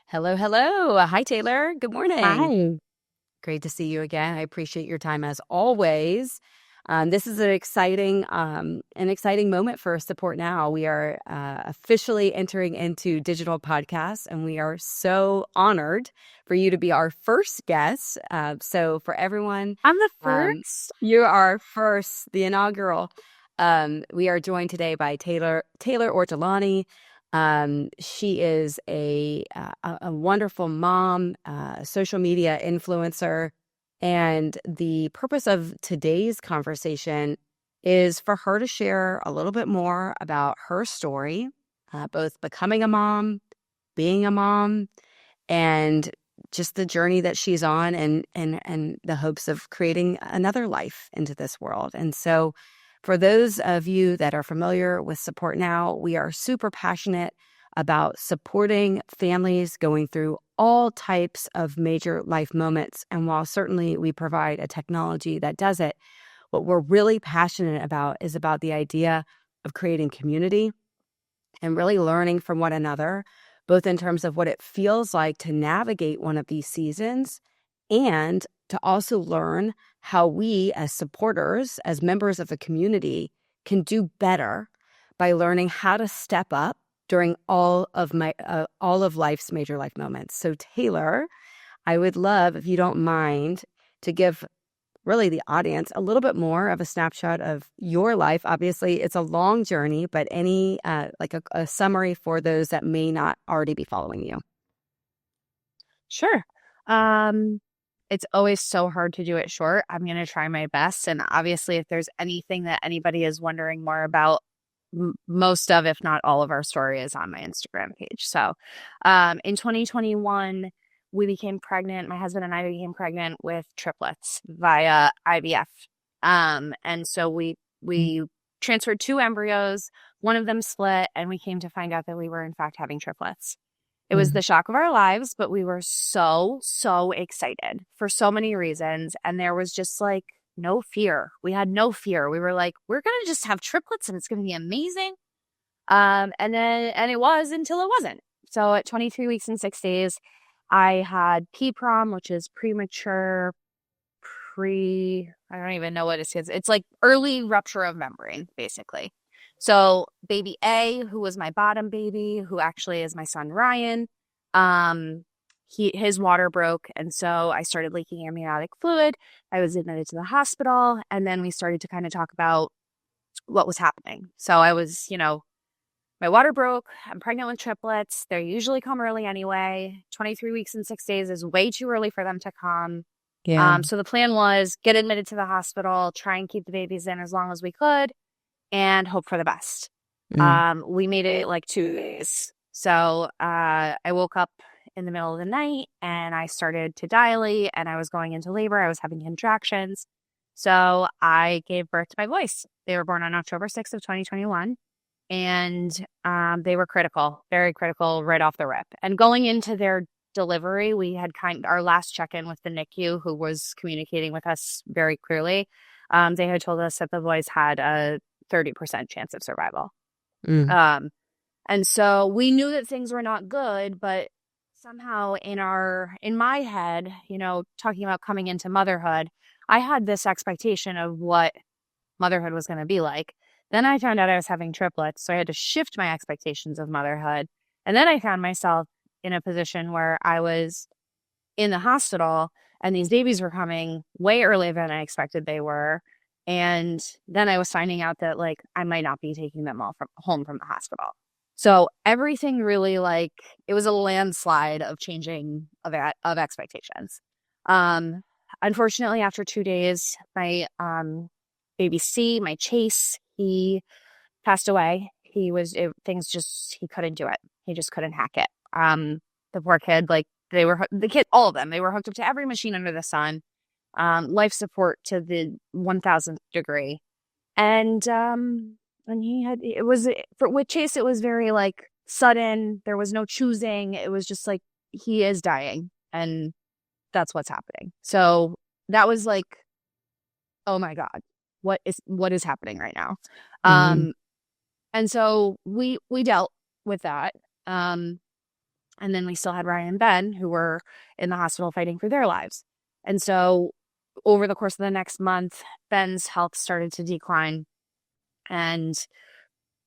Hello, hello. Hi, Taylor. Good morning. Hi. Great to see you again. I appreciate your time as always. This is an exciting moment for Support Now. We are officially entering into digital podcasts, and we are so honored for you to be our first guest. So, for everyone, I'm the first. you are first, the inaugural. We are joined today by Taylor Ortolani. She is a wonderful mom, social media influencer, and the purpose of today's conversation is for her to share a little bit more about her story, both becoming a mom, being a mom, and just the journey that she's on, and the hopes of creating another life into this world. And so, for those of you that are familiar with Support Now, we are super passionate about supporting families going through all types of major life moments. And while certainly we provide a technology that does it, what we're really passionate about is about the idea of creating community and really learning from one another, both in terms of what it feels like to navigate one of these seasons and to also learn how we as supporters, as members of the community, can do better by learning how to step up during all of life's major life moments. So Taylor, I would love, if you don't mind, to give really the audience a little bit more of a snapshot of your life. Obviously, it's a long journey, but any like a summary for those that may not already be following you. Sure. Um, it's always so hard to do it short. I'm going to try my best. And obviously, if there's anything that anybody is wondering more about, most of, if not all of our story is on my Instagram page. So, in 2021, we became pregnant. My husband and I became pregnant with triplets via IVF. And so we transferred two embryos. One of them split, and we came to find out that we were in fact having triplets. It was the shock of our lives, but we were so, so excited for so many reasons. And there was just like no fear. We had no fear. We were like, we're going to just have triplets and it's going to be amazing. And it was until it wasn't. So at 23 weeks and 6 days, I had PPROM, which is premature I don't even know what it is. It's like early rupture of membrane, basically. So baby A, who was my bottom baby, who actually is my son Ryan, his water broke, and so I started leaking amniotic fluid. I was admitted to the hospital, and then we started to kind of talk about what was happening. So I was, my water broke. I'm pregnant with triplets. They usually come early anyway. 23 weeks and 6 days is way too early for them to come. Yeah. So the plan was get admitted to the hospital, try and keep the babies in as long as we could, and hope for the best. We made it like 2 days. So I woke up in the middle of the night and I started to dilate and I was going into labor. I was having contractions. So I gave birth to my boys. They were born on October 6th of 2021. And they were critical, very critical right off the rip. And going into their delivery, we had our last check-in with the NICU, who was communicating with us very clearly. They had told us that the boys had a 30% chance of survival. And so we knew that things were not good, but somehow in my head, talking about coming into motherhood, I had this expectation of what motherhood was going to be like. Then I found out I was having triplets, so I had to shift my expectations of motherhood. And then I found myself in a position where I was in the hospital and these babies were coming way earlier than I expected they were. And then I was finding out that like I might not be taking them all home from the hospital. So everything really it was a landslide of changing of expectations. Unfortunately, after 2 days, my baby C, my Chase, he passed away. He couldn't do it. He just couldn't hack it. The poor kid, all of them, they were hooked up to every machine under the sun, life support to the 1000th degree. And with Chase, it was very sudden. There was no choosing. It was just like, he is dying and that's what's happening. So that was like, oh my God, what is happening right now? And so we dealt with that. And then we still had Ryan and Ben, who were in the hospital fighting for their lives. And so over the course of the next month, Ben's health started to decline. And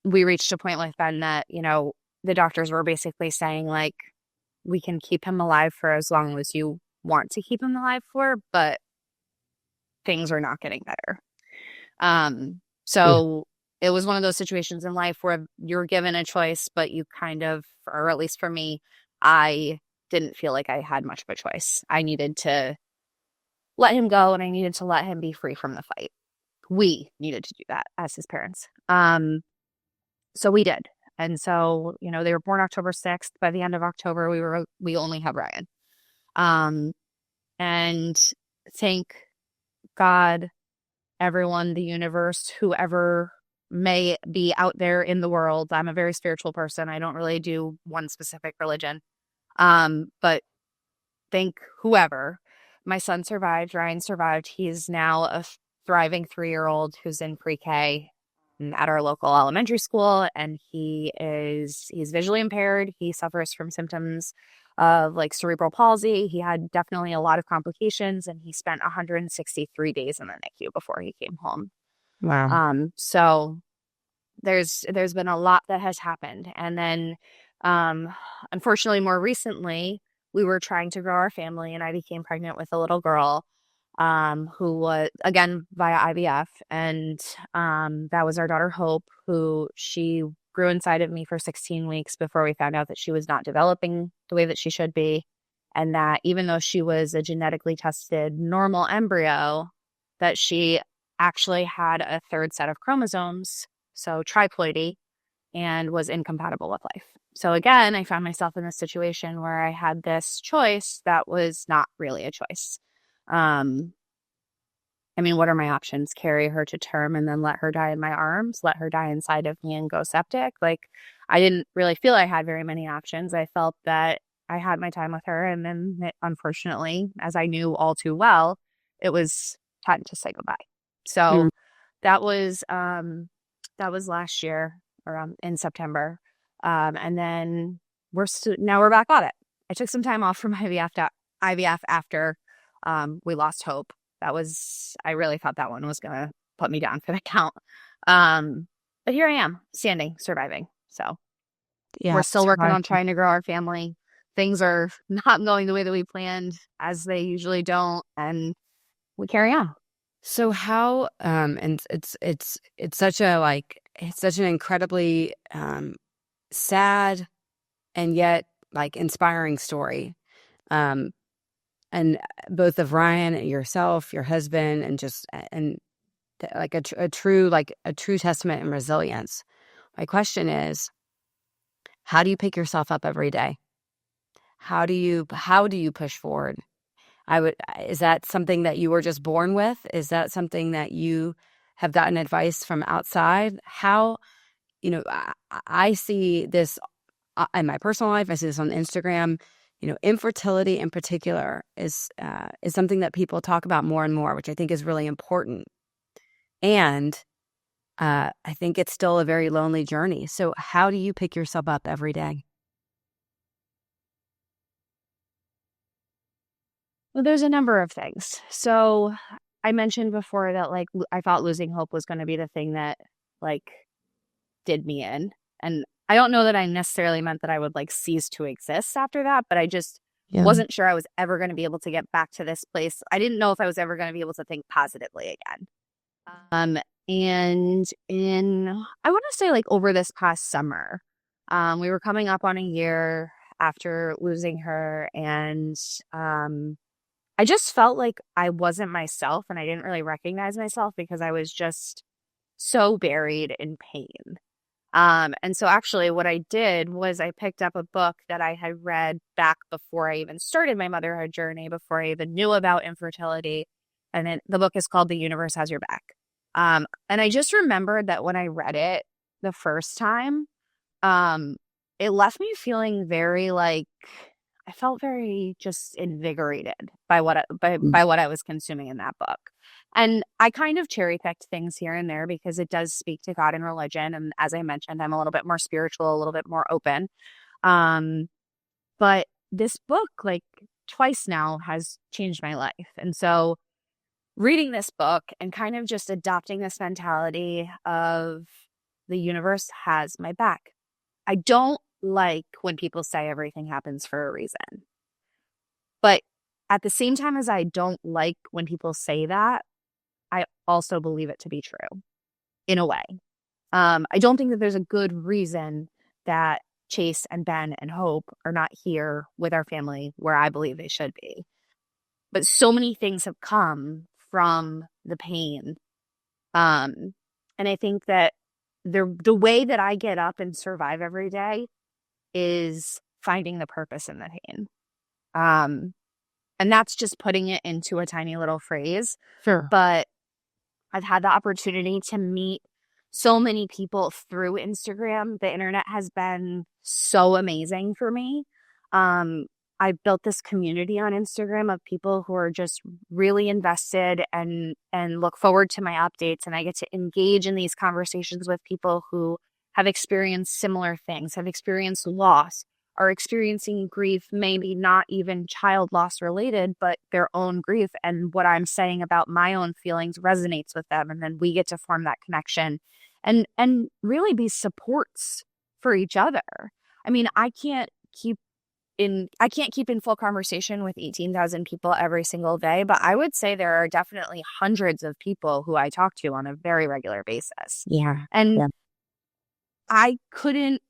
we reached a point with Ben that, the doctors were basically saying, like, we can keep him alive for as long as you want to keep him alive for, but things are not getting better. So it was one of those situations in life where you're given a choice, but you kind of, or at least for me, I didn't feel like I had much of a choice. I needed to let him go, and I needed to let him be free from the fight. We needed to do that as his parents. So we did. And so, they were born October 6th. By the end of October, we only have Ryan. And thank God, everyone, the universe, whoever may be out there in the world. I'm a very spiritual person. I don't really do one specific religion. But thank whoever. My son survived. Ryan survived. He's now a thriving 3-year-old who's in pre-K at our local elementary school, and he's visually impaired. He suffers from symptoms of like cerebral palsy. He had definitely a lot of complications, and he spent 163 days in the NICU before he came home. Wow. So there's been a lot that has happened. And then unfortunately, more recently, we were trying to grow our family, and I became pregnant with a little girl who was, again, via IVF. And that was our daughter, Hope, who she grew inside of me for 16 weeks before we found out that she was not developing the way that she should be. And that even though she was a genetically tested normal embryo, that she actually had a third set of chromosomes, so triploidy, and was incompatible with life. So again, I found myself in this situation where I had this choice that was not really a choice. What are my options? Carry her to term and then let her die in my arms, let her die inside of me and go septic? Like, I didn't really feel I had very many options. I felt that I had my time with her, and then unfortunately, as I knew all too well, it was time to say goodbye. So that was last year around in September. And then now we're back on it. I took some time off from IVF after we lost Hope. I really thought that one was going to put me down for the count. But here I am, standing, surviving. So we're still working on trying to grow our family. Things are not going the way that we planned, as they usually don't, and we carry on. So how and it's such an incredibly sad and yet like inspiring story. And both of Ryan and yourself, your husband, and like a true testament in resilience. My question is, how do you pick yourself up every day? How do you push forward? Is that something that you were just born with? Is that something that you have gotten advice from outside? How, I see this in my personal life. I see this on Instagram. Infertility in particular is something that people talk about more and more, which I think is really important. And I think it's still a very lonely journey. So how do you pick yourself up every day? Well, there's a number of things. So I mentioned before that, like, I thought losing Hope was going to be the thing that, like, did me in. And I don't know that I necessarily meant that I would, like, cease to exist after that, but I just wasn't sure I was ever going to be able to get back to this place. I didn't know if I was ever going to be able to think positively again. And I want to say, like, over this past summer, we were coming up on a year after losing her, and I just felt like I wasn't myself, and I didn't really recognize myself because I was just so buried in pain. And so actually what I did was I picked up a book that I had read back before I even started my motherhood journey, before I even knew about infertility. And the book is called The Universe Has Your Back. And I just remembered that when I read it the first time, it left me feeling very I felt very just invigorated by what I was consuming in that book. And I kind of cherry picked things here and there because it does speak to God and religion. And as I mentioned, I'm a little bit more spiritual, a little bit more open. But this book, like twice now, has changed my life. And so reading this book and kind of just adopting this mentality of the universe has my back. I don't like when people say everything happens for a reason. But at the same time as I don't like when people say that, I also believe it to be true in a way. I don't think that there's a good reason that Chase and Ben and Hope are not here with our family where I believe they should be. But so many things have come from the pain. And I think that the way that I get up and survive every day is finding the purpose in the pain. And that's just putting it into a tiny little phrase. Sure. But I've had the opportunity to meet so many people through Instagram. The internet has been so amazing for me. I built this community on Instagram of people who are just really invested and look forward to my updates. And I get to engage in these conversations with people who have experienced similar things, have experienced loss, are experiencing grief, maybe not even child loss related, but their own grief. And what I'm saying about my own feelings resonates with them. And then we get to form that connection and really be supports for each other. I mean, I can't keep in full conversation with 18,000 people every single day, but I would say there are definitely hundreds of people who I talk to on a very regular basis. Yeah. And yeah. I couldn't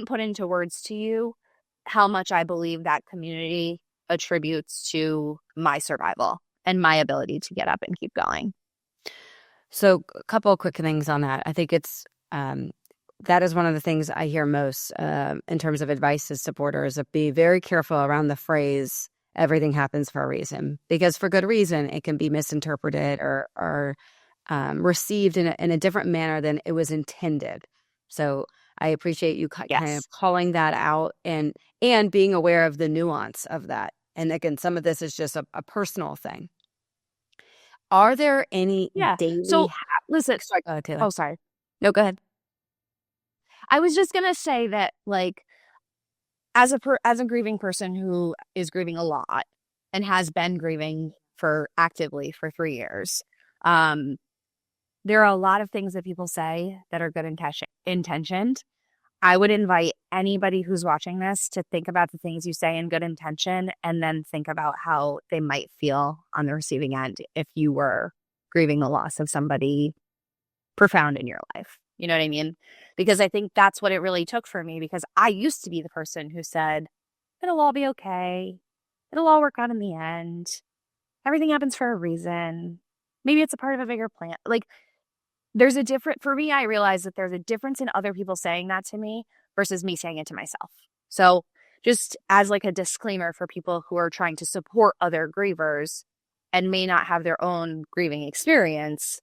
put into words to you how much I believe that community attributes to my survival and my ability to get up and keep going. So a couple of quick things on that. I think it's that is one of the things I hear most in terms of advice to supporters, of be very careful around the phrase everything happens for a reason, because for good reason it can be misinterpreted or received in a different manner than it was intended. So I appreciate you kind of calling that out and being aware of the nuance of that. And again, some of this is just a personal thing. Are there any daily... So listen, sorry, Taylor. Oh, sorry. No, go ahead. I was just going to say that, like, as a grieving person who is grieving a lot and has been grieving actively for 3 years, there are a lot of things that people say that are good intentioned. I would invite anybody who's watching this to think about the things you say in good intention and then think about how they might feel on the receiving end if you were grieving the loss of somebody profound in your life. You know what I mean? Because I think that's what it really took for me, because I used to be the person who said, it'll all be okay. It'll all work out in the end. Everything happens for a reason. Maybe it's a part of a bigger plan. Like, for me, I realized that there's a difference in other people saying that to me versus me saying it to myself. So just as like a disclaimer for people who are trying to support other grievers and may not have their own grieving experience,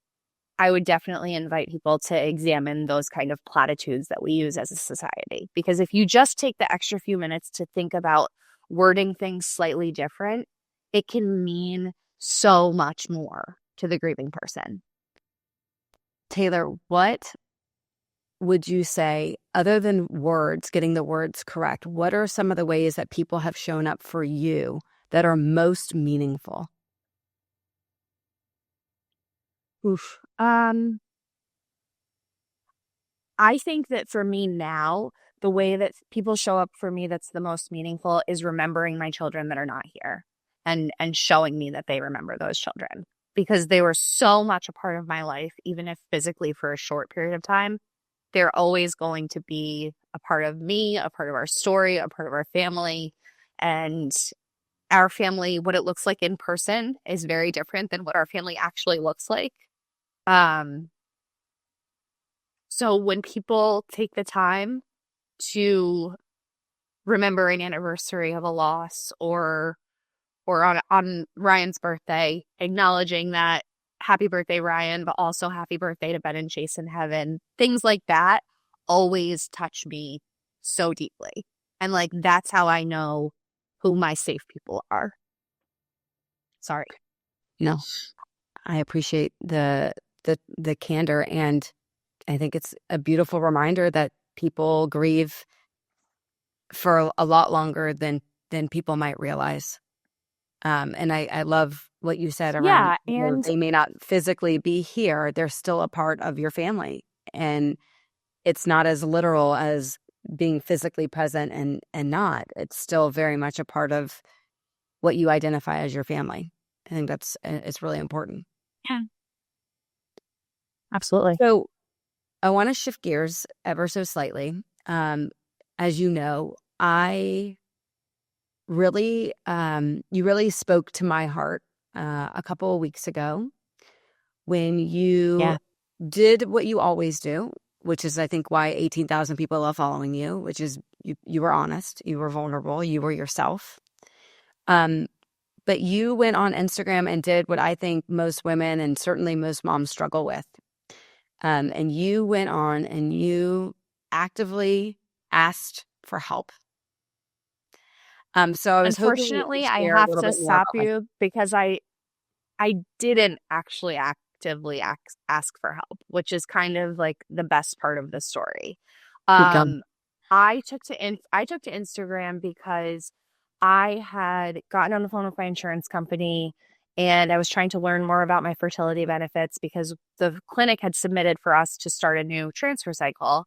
I would definitely invite people to examine those kind of platitudes that we use as a society. Because if you just take the extra few minutes to think about wording things slightly different, it can mean so much more to the grieving person. Taylor, what would you say, other than words, getting the words correct, what are some of the ways that people have shown up for you that are most meaningful? Oof. I think that for me now, the way that people show up for me that's the most meaningful is remembering my children that are not here and showing me that they remember those children, because they were so much a part of my life, even if physically for a short period of time. They're always going to be a part of me, a part of our story, a part of our family. And our family, what it looks like in person, is very different than what our family actually looks like. So when people take the time to remember an anniversary of a loss or on Ryan's birthday, acknowledging that happy birthday, Ryan, but also happy birthday to Ben and Chase in heaven, things like that always touch me so deeply. And like, that's how I know who my safe people are. Sorry. No, I appreciate the candor, and I think it's a beautiful reminder that people grieve for a lot longer than people might realize. And I love what you said around, Yeah. And they may not physically be here, they're still a part of your family. And it's not as literal as being physically present and not. It's still very much a part of what you identify as your family. I think it's really important. yeah, absolutely. So I want to shift gears ever so slightly. As you know, I really, you really spoke to my heart a couple of weeks ago when you Yeah. did what you always do, which is, I think, why 18,000 people are following you, which is you were honest, you were vulnerable, you were yourself. Um, but you went on Instagram and did what I think most women and certainly most moms struggle with. And you went on and you actively asked for help. So I was hoping you Unfortunately, could I share a have little to bit more stop about, like, you because I didn't actually actively ask for help, which is kind of like the best part of the story. keep going. Um, I took to Instagram because I had gotten on the phone with my insurance company and I was trying to learn more about my fertility benefits because the clinic had submitted for us to start a new transfer cycle.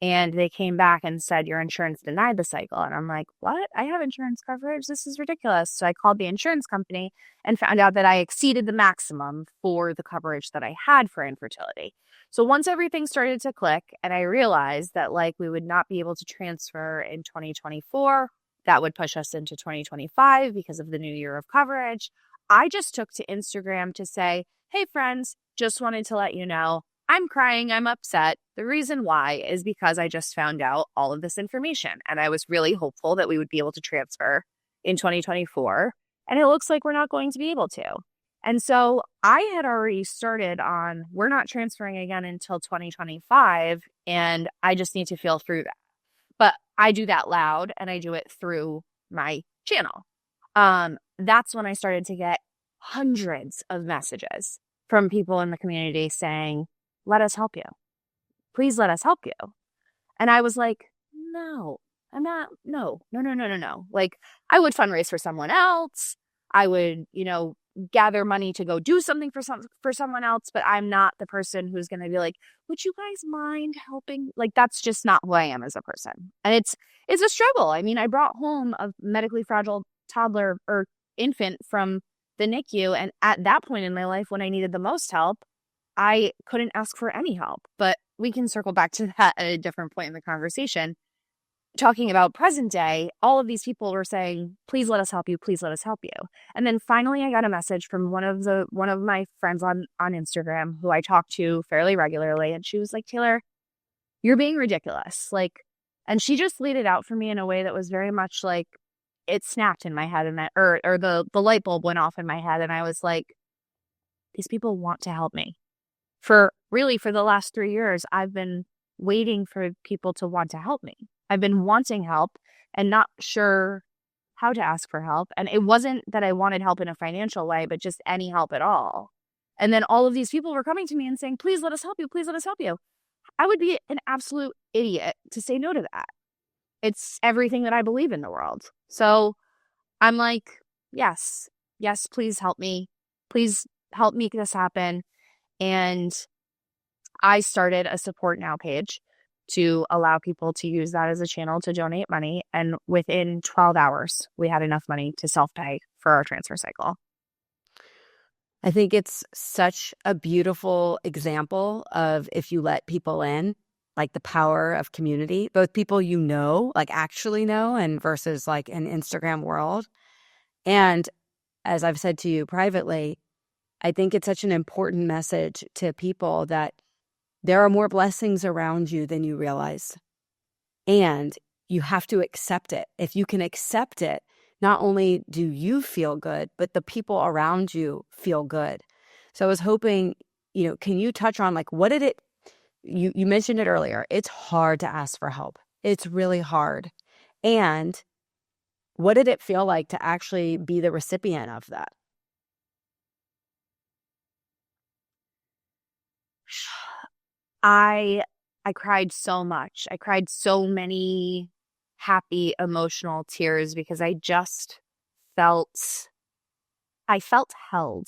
And they came back and said, your insurance denied the cycle. And I'm like, what? I have insurance coverage. This is ridiculous. So I called the insurance company and found out that I exceeded the maximum for the coverage that I had for infertility. So once everything started to click and I realized that like we would not be able to transfer in 2024, that would push us into 2025 because of the new year of coverage. I just took to Instagram to say, hey friends, just wanted to let you know I'm crying, I'm upset. The reason why is because I just found out all of this information and I was really hopeful that we would be able to transfer in 2024. And it looks like we're not going to be able to. And so I had already started on we're not transferring again until 2025. And I just need to feel through that. But I do that loud and I do it through my channel. That's when I started to get hundreds of messages from people in the community saying, let us help you. Please let us help you. And I was like, no, I'm not. No, no, no, no, no, no. Like, I would fundraise for someone else. I would, gather money to go do something for someone else. But I'm not the person who's going to be like, would you guys mind helping? Like, that's just not who I am as a person. And it's a struggle. I mean, I brought home a medically fragile toddler or infant from the NICU, and at that point in my life, when I needed the most help, I couldn't ask for any help. But we can circle back to that at a different point in the conversation. Talking about present day, all of these people were saying, please let us help you. Please let us help you. And then finally I got a message from one of my friends on Instagram who I talk to fairly regularly. And she was like, Taylor, you're being ridiculous. Like, and she just laid it out for me in a way that was very much like it snapped in my head and that, or the light bulb went off in my head. And I was like, these people want to help me. For the last 3 years, I've been waiting for people to want to help me. I've been wanting help and not sure how to ask for help. And it wasn't that I wanted help in a financial way, but just any help at all. And then all of these people were coming to me and saying, please let us help you. Please let us help you. I would be an absolute idiot to say no to that. It's everything that I believe in the world. So I'm like, yes, yes, please help me. Please help make this happen. And I started a SupportNow page to allow people to use that as a channel to donate money. And within 12 hours, we had enough money to self-pay for our transfer cycle. I think it's such a beautiful example of if you let people in, like the power of community, both people like actually know, and versus like an Instagram world. And as I've said to you privately, I think it's such an important message to people that there are more blessings around you than you realize. And you have to accept it. If you can accept it, not only do you feel good, but the people around you feel good. So I was hoping, can you touch on like, what did it, you mentioned it earlier, it's hard to ask for help. It's really hard. And what did it feel like to actually be the recipient of that? I cried so much. I cried so many happy, emotional tears because I just felt held.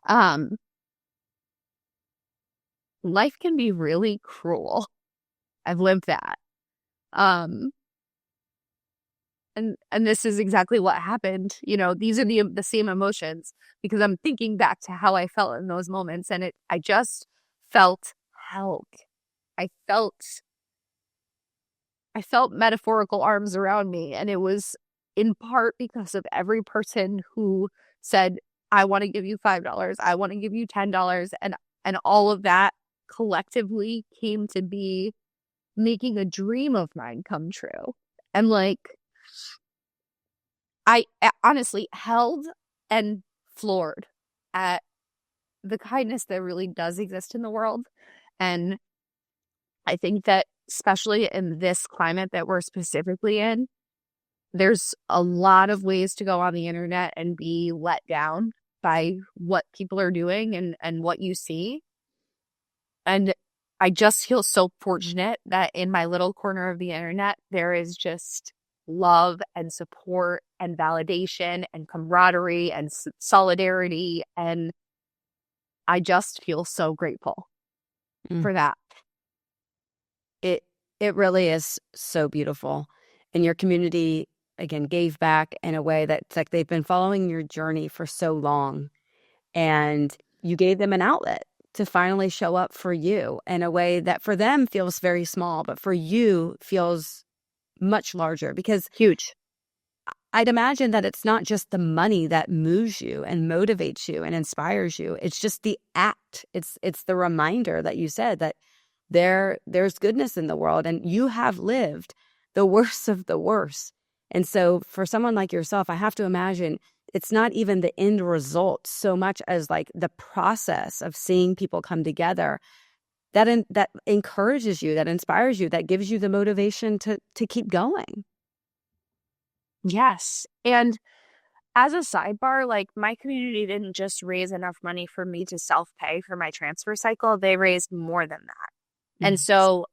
Um, Life can be really cruel. I've lived that. Um, and this is exactly what happened. These are the same emotions because I'm thinking back to how I felt in those moments, and I just felt held. I felt metaphorical arms around me, and it was in part because of every person who said, I want to give you $5, I want to give you $10, and all of that collectively came to be making a dream of mine come true. And like, I honestly held and floored at the kindness that really does exist in the world. And I think that especially in this climate that we're specifically in, there's a lot of ways to go on the internet and be let down by what people are doing and what you see. And I just feel so fortunate that in my little corner of the internet, there is just love and support and validation and camaraderie and solidarity. And I just feel so grateful for that. It really is so beautiful. And your community, again, gave back in a way that's like they've been following your journey for so long. And you gave them an outlet to finally show up for you in a way that for them feels very small, but for you feels much larger. Because huge. I'd imagine that it's not just the money that moves you and motivates you and inspires you. It's just the act. It's the reminder that you said that there's goodness in the world, and you have lived the worst of the worst. And so for someone like yourself, I have to imagine it's not even the end result so much as like the process of seeing people come together that encourages you, that inspires you, that gives you the motivation to keep going. Yes. And as a sidebar, like my community didn't just raise enough money for me to self-pay for my transfer cycle. They raised more than that. And so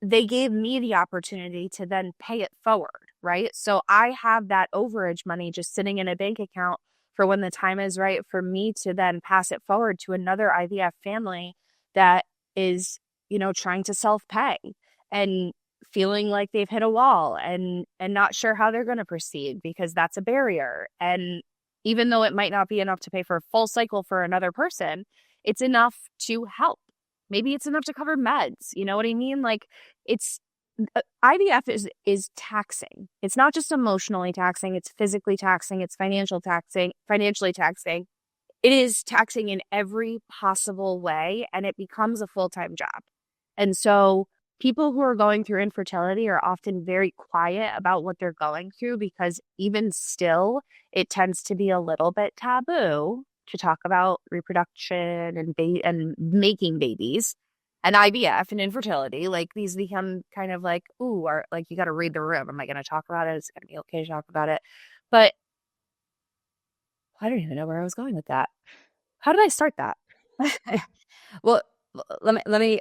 they gave me the opportunity to then pay it forward, right? So I have that overage money just sitting in a bank account for when the time is right for me to then pass it forward to another IVF family that is, trying to self-pay and feeling like they've hit a wall and not sure how they're going to proceed because that's a barrier. And even though it might not be enough to pay for a full cycle for another person, it's enough to help. Maybe it's enough to cover meds. You know what I mean? Like IVF is taxing. It's not just emotionally taxing. It's physically taxing. It's financially taxing. It is taxing in every possible way, and it becomes a full-time job. And so people who are going through infertility are often very quiet about what they're going through because even still, it tends to be a little bit taboo to talk about reproduction and making babies and IVF and infertility. Like these become kind of like, ooh, or like you got to read the room. Am I going to talk about it? Is it going to be okay to talk about it? But I don't even know where I was going with that. How did I start that? Well, let me.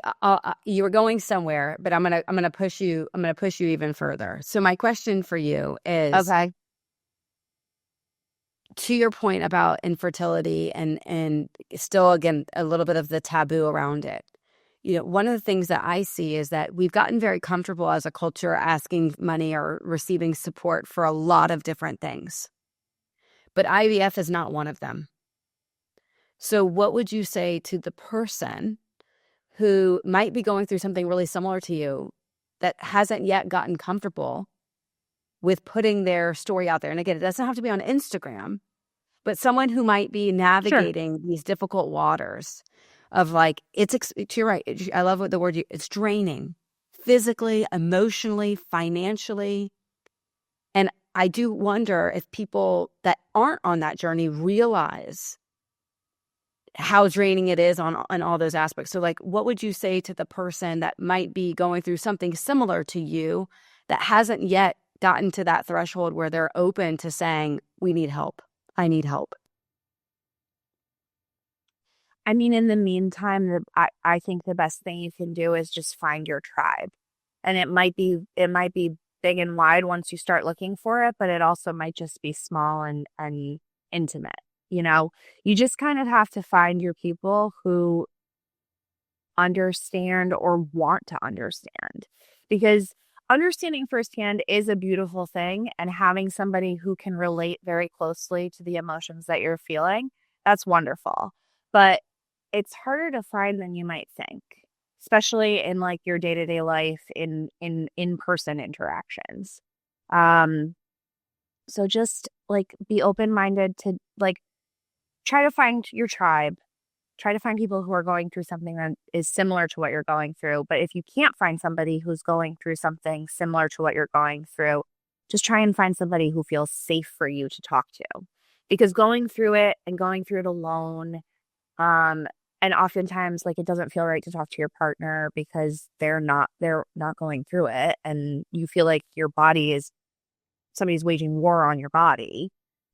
You were going somewhere, but I'm gonna push you. I'm gonna push you even further. So my question for you is, okay, to your point about infertility and still again a little bit of the taboo around it. One of the things that I see is that we've gotten very comfortable as a culture asking money or receiving support for a lot of different things, but IVF is not one of them. So what would you say to the person who might be going through something really similar to you that hasn't yet gotten comfortable with putting their story out there? And again, it doesn't have to be on Instagram, but someone who might be navigating these difficult waters of like, you're right. I love what the word, it's draining physically, emotionally, financially. And I do wonder if people that aren't on that journey realize how draining it is on all those aspects. So like, what would you say to the person that might be going through something similar to you that hasn't yet gotten to that threshold where they're open to saying, we need help. I need help. I mean, in the meantime, I think the best thing you can do is just find your tribe. And it might be big and wide once you start looking for it, but it also might just be small and intimate. You know, you just kind of have to find your people who understand or want to understand, because understanding firsthand is a beautiful thing, and having somebody who can relate very closely to the emotions that you're feeling, that's wonderful. But it's harder to find than you might think, especially in like your day-to-day life in-person interactions. um so just like be open-minded to like try to find your tribe. Try to find people who are going through something that is similar to what you're going through. But if you can't find somebody who's going through something similar to what you're going through, just try and find somebody who feels safe for you to talk to. Because going through it and going through it alone, um, and oftentimes like it doesn't feel right to talk to your partner because they're not going through it, and you feel like your body is somebody's waging war on your body,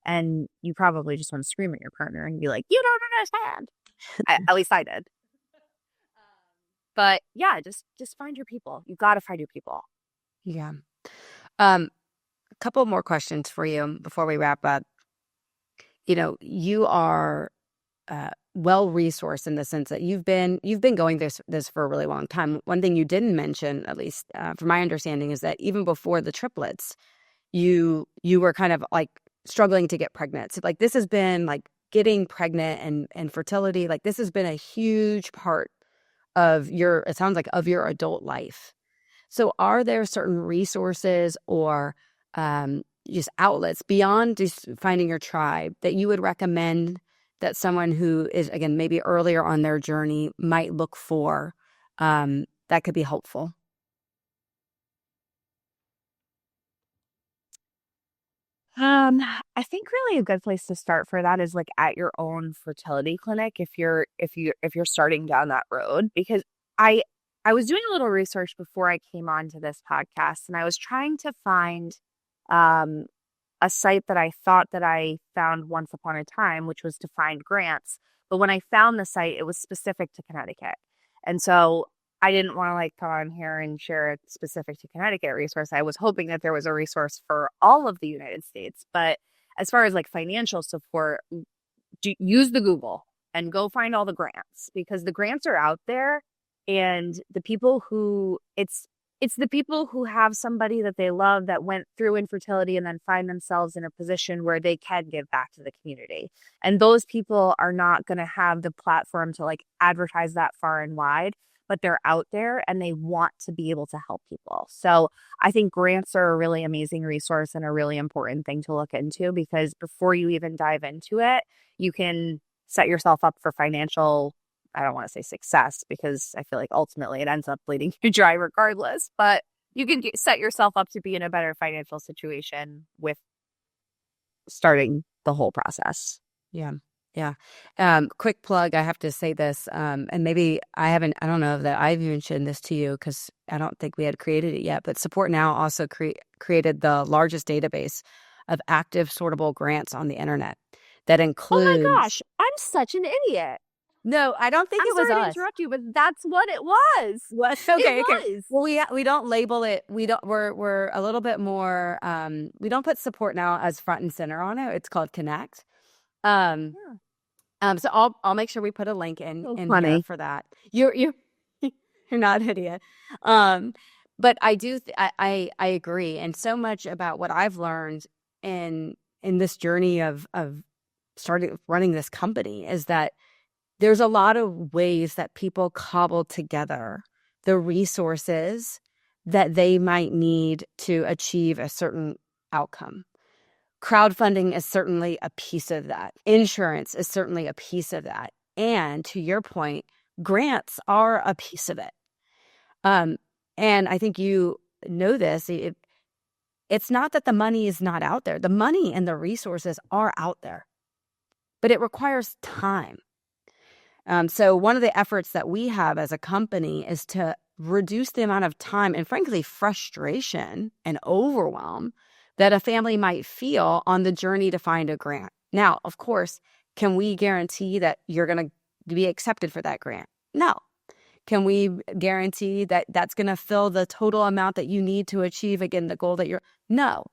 and you probably just want to scream at your partner and be like, "You don't understand." At least I did. But yeah, just find your people. You got to find your people. Yeah. A couple more questions for you before we wrap up. You know, you are well resourced in the sense that you've been going this for a really long time. One thing you didn't mention, at least from my understanding, is that even before the triplets, you were kind of like struggling to get pregnant. So like this has been like getting pregnant and fertility, like this has been a huge part of it sounds like of your adult life. So are there certain resources or just outlets beyond just finding your tribe that you would recommend that someone who is, again, maybe earlier on their journey might look for that could be helpful? I think really a good place to start for that is like at your own fertility clinic if you're starting down that road, because I I was doing a little research before I came on to this podcast, and I was trying to find um a site that I thought that I found once upon a time, which was to find grants. But when I found the site, it was specific to Connecticut. And so I didn't want to like come on here and share a specific to Connecticut resource. I was hoping that there was a resource for all of the United States. But as far as like financial support, use the Google and go find all the grants, because the grants are out there, and the people who it's the people who have somebody that they love that went through infertility and then find themselves in a position where they can give back to the community. And those people are not going to have the platform to like advertise that far and wide, but they're out there and they want to be able to help people. So I think grants are a really amazing resource and a really important thing to look into, because before you even dive into it, you can set yourself up for financial, I don't want to say success, because I feel like ultimately it ends up bleeding you dry regardless, but you can set yourself up to be in a better financial situation with starting the whole process. Yeah. Yeah. Quick plug. I have to say this, and maybe I don't know that I've mentioned this to you because I don't think we had created it yet, but SupportNow also created the largest database of active sortable grants on the internet that includes. Oh my gosh, I'm such an idiot. No, I don't think I'm it was sorry to us. interrupt you, but that's what it was. What? Okay, It okay. was. Well, we don't label it. We're a little bit more. We don't put SupportNow as front and center on it. It's called Connect. Um, Yeah. so I'll make sure we put a link in So here funny. for that. You're you're not an idiot. But I do I agree, and so much about what I've learned in this journey of starting running this company is that there's a lot of ways that people cobble together the resources that they might need to achieve a certain outcome. Crowdfunding is certainly a piece of that. Insurance is certainly a piece of that. And to your point, grants are a piece of it. Um, and I think you know this. It's not that the money is not out there. The money and the resources are out there, but it requires time. So one of the efforts that we have as a company is to reduce the amount of time and, frankly, frustration and overwhelm that a family might feel on the journey to find a grant. Now, of course, can we guarantee that you're going to be accepted for that grant? No. Can we guarantee that that's going to fill the total amount that you need to achieve, again, the goal that you're? No.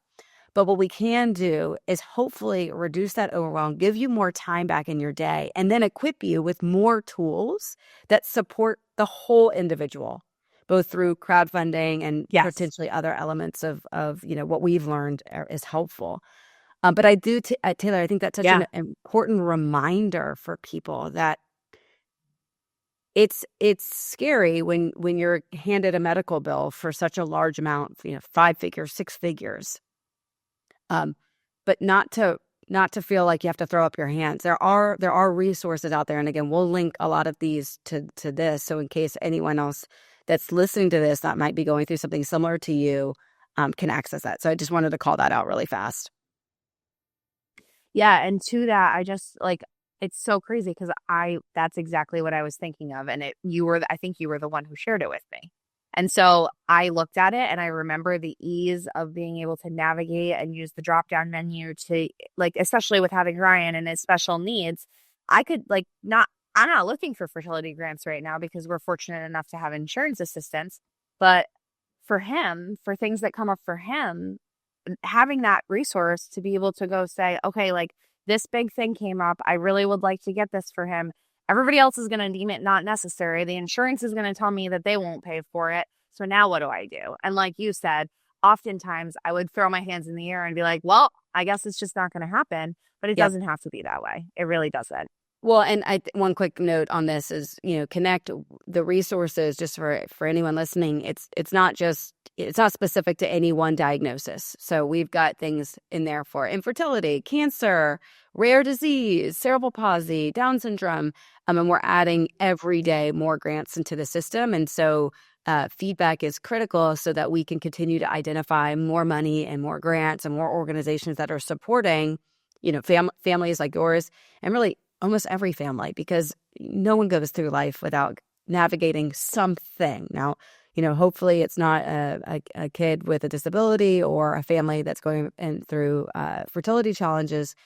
But what we can do is hopefully reduce that overwhelm, give you more time back in your day, and then equip you with more tools that support the whole individual, both through crowdfunding and potentially other elements of what we've learned is helpful. But I do, Taylor, I think that's such an important reminder for people that it's scary when you're handed a medical bill for such a large amount, 5 figures, 6 figures. But not to feel like you have to throw up your hands. There are resources out there, and again, we'll link a lot of these to this. So in case anyone else that's listening to this that might be going through something similar to you can access that. So I just wanted to call that out really fast. Yeah, and to that, I just it's so crazy because that's exactly what I was thinking of, and I think you were the one who shared it with me. And so I looked at it and I remember the ease of being able to navigate and use the drop down menu to especially with having Ryan and his special needs, I could I'm not looking for fertility grants right now because we're fortunate enough to have insurance assistance. But for him, for things that come up for him, having that resource to be able to go say, okay, this big thing came up. I really would like to get this for him. Everybody else is going to deem it not necessary. The insurance is going to tell me that they won't pay for it. So now what do I do? And like you said, oftentimes I would throw my hands in the air and be like, well, I guess it's just not going to happen. But it doesn't have to be that way. It really doesn't. Well, and one quick note on this is, connect the resources just for anyone listening. It's not specific to any one diagnosis. So we've got things in there for infertility, cancer, rare disease, cerebral palsy, Down syndrome. And we're adding every day more grants into the system. And so feedback is critical so that we can continue to identify more money and more grants and more organizations that are supporting, families like yours and really almost every family, because no one goes through life without navigating something. Now, hopefully it's not a kid with a disability or a family that's going through fertility challenges,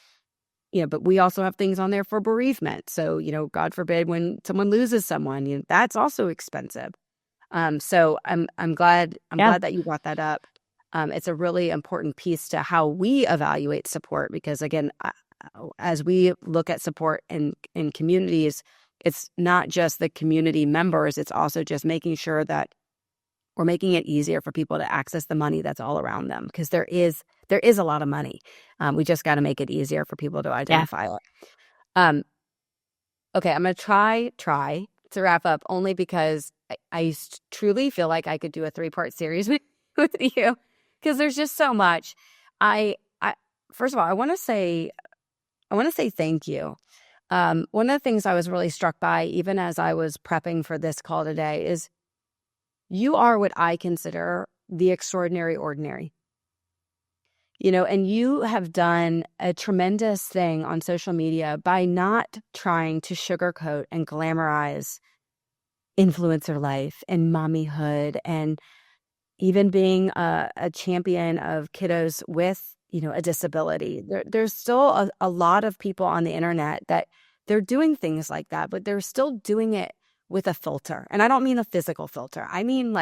but we also have things on there for bereavement. So, God forbid when someone loses someone, that's also expensive. So I'm glad that you brought that up. It's a really important piece to how we evaluate support, because again, as we look at support in communities, it's not just the community members, it's also just making sure that we're making it easier for people to access the money that's all around them, because there is a lot of money. We just got to make it easier for people to identify it. Okay, I'm going to try to wrap up, only because I truly feel like I could do a 3-part series with you, because there's just so much. First of all, I want to say thank you. One of the things I was really struck by, even as I was prepping for this call today, is you are what I consider the extraordinary ordinary. And you have done a tremendous thing on social media by not trying to sugarcoat and glamorize influencer life and mommyhood, and even being a champion of kiddos with a disability. There's still a lot of people on the internet that they're doing things like that, but they're still doing it with a filter. And I don't mean a physical filter. I mean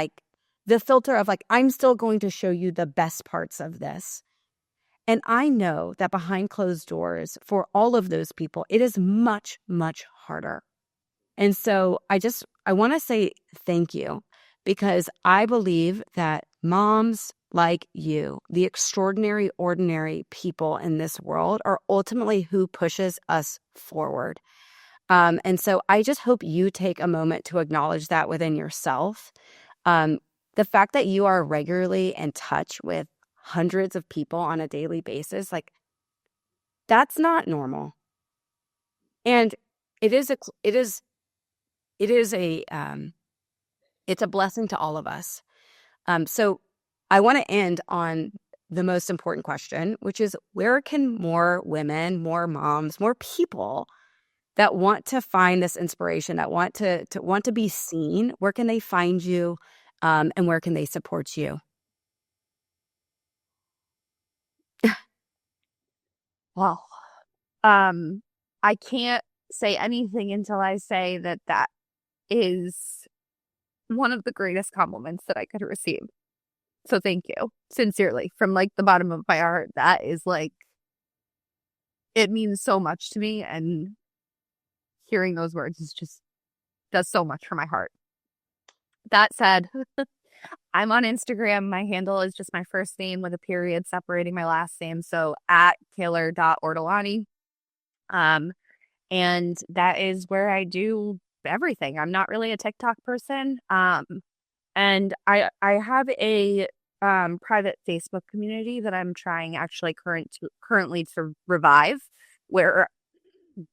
the filter of I'm still going to show you the best parts of this. And I know that behind closed doors, for all of those people, it is much, much harder. And so I want to say thank you, because I believe that moms like you, the extraordinary, ordinary people in this world, are ultimately who pushes us forward. And so I just hope you take a moment to acknowledge that within yourself. The fact that you are regularly in touch with hundreds of people on a daily basis, that's not normal. And it's a blessing to all of us. So I want to end on the most important question, which is, where can more women, more moms, more people that want to find this inspiration, that want to be seen, where can they find you, and where can they support you? Well, I can't say anything until I say that that is one of the greatest compliments that I could receive. So thank you, sincerely, from like the bottom of my heart. That is like, it means so much to me, and hearing those words is just does so much for my heart. That said, I'm on Instagram. My handle is just my first name with a period separating my last name. So at Taylor.Ortolani. And that is where I do everything. I'm not really a TikTok person. And I have a private Facebook community that I'm trying actually currently to revive, where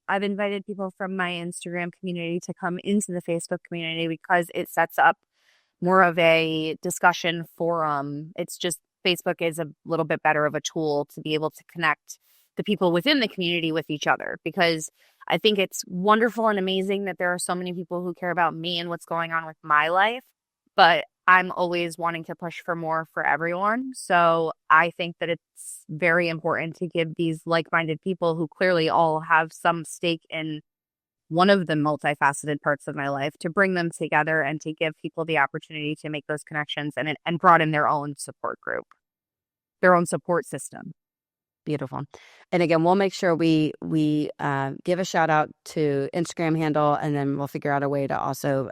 I've invited people from my Instagram community to come into the Facebook community because it sets up more of a discussion forum. It's just Facebook is a little bit better of a tool to be able to connect the people within the community with each other, because I think it's wonderful and amazing that there are so many people who care about me and what's going on with my life, but I'm always wanting to push for more for everyone. So I think that it's very important to give these like-minded people who clearly all have some stake in one of the multifaceted parts of my life, to bring them together and to give people the opportunity to make those connections and broaden their own support group, their own support system. Beautiful. And again, we'll make sure we give a shout out to Instagram handle, and then we'll figure out a way to also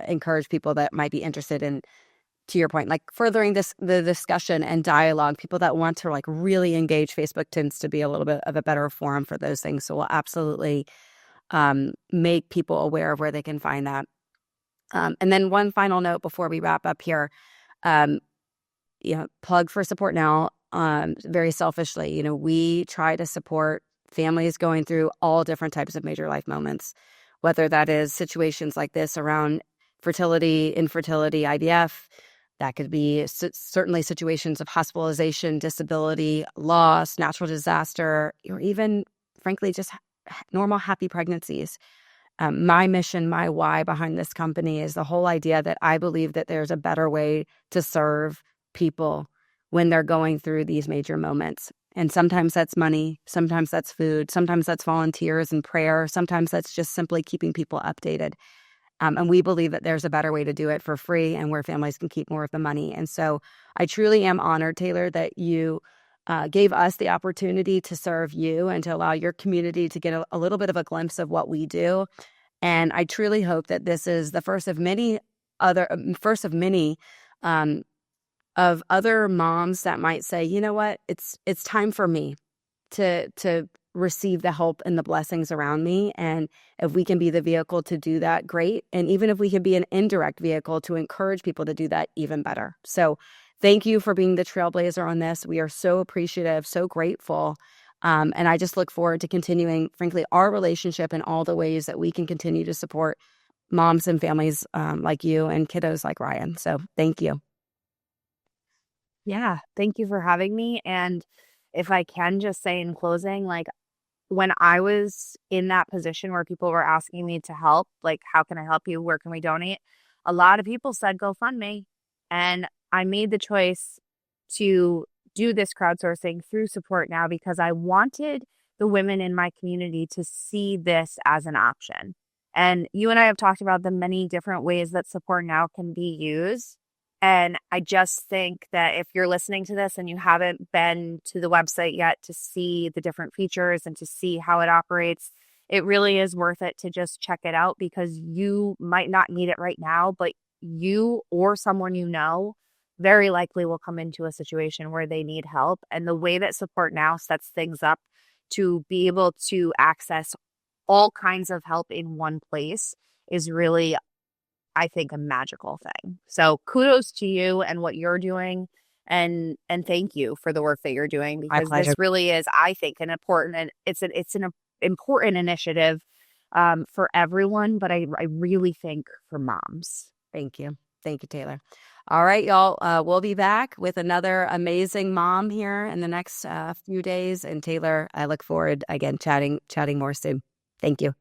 encourage people that might be interested in, to your point, like furthering the discussion and dialogue. People that want to like really engage. Facebook tends to be a little bit of a better forum for those things. So we'll absolutely make people aware of where they can find that. And then one final note before we wrap up here, plug for SupportNow. Very selfishly, we try to support families going through all different types of major life moments, whether that is situations like this around fertility, infertility, IVF. That could be certainly situations of hospitalization, disability, loss, natural disaster, or even, frankly, just normal happy pregnancies. My mission, my why behind this company is the whole idea that I believe that there's a better way to serve people when they're going through these major moments. And sometimes that's money, sometimes that's food, sometimes that's volunteers and prayer, sometimes that's just simply keeping people updated. And we believe that there's a better way to do it for free, and where families can keep more of the money. And so I truly am honored, Taylor, that you gave us the opportunity to serve you and to allow your community to get a little bit of a glimpse of what we do. And I truly hope that this is the first of many of other moms that might say, you know what, it's time for me to receive the help and the blessings around me. And if we can be the vehicle to do that, great. And even if we can be an indirect vehicle to encourage people to do that, even better. So thank you for being the trailblazer on this. We are so appreciative, so grateful. And I just look forward to continuing, frankly, our relationship in all the ways that we can continue to support moms and families like you and kiddos like Ryan. So thank you. Yeah, thank you for having me. And if I can just say in closing, like when I was in that position where people were asking me to help, like, how can I help you? Where can we donate? A lot of people said, GoFundMe. And I made the choice to do this crowdsourcing through SupportNow because I wanted the women in my community to see this as an option. And you and I have talked about the many different ways that SupportNow can be used. And I just think that if you're listening to this and you haven't been to the website yet to see the different features and to see how it operates, it really is worth it to just check it out, because you might not need it right now, but you or someone you know very likely will come into a situation where they need help. And the way that SupportNow sets things up to be able to access all kinds of help in one place is really, I think, a magical thing. So kudos to you and what you're doing, and thank you for the work that you're doing, because this really is, I think, an important, and it's an important initiative for everyone, but I really think for moms. Thank you. Thank you, Taylor. All right, y'all. We'll be back with another amazing mom here in the next few days. And Taylor, I look forward again chatting more soon. Thank you.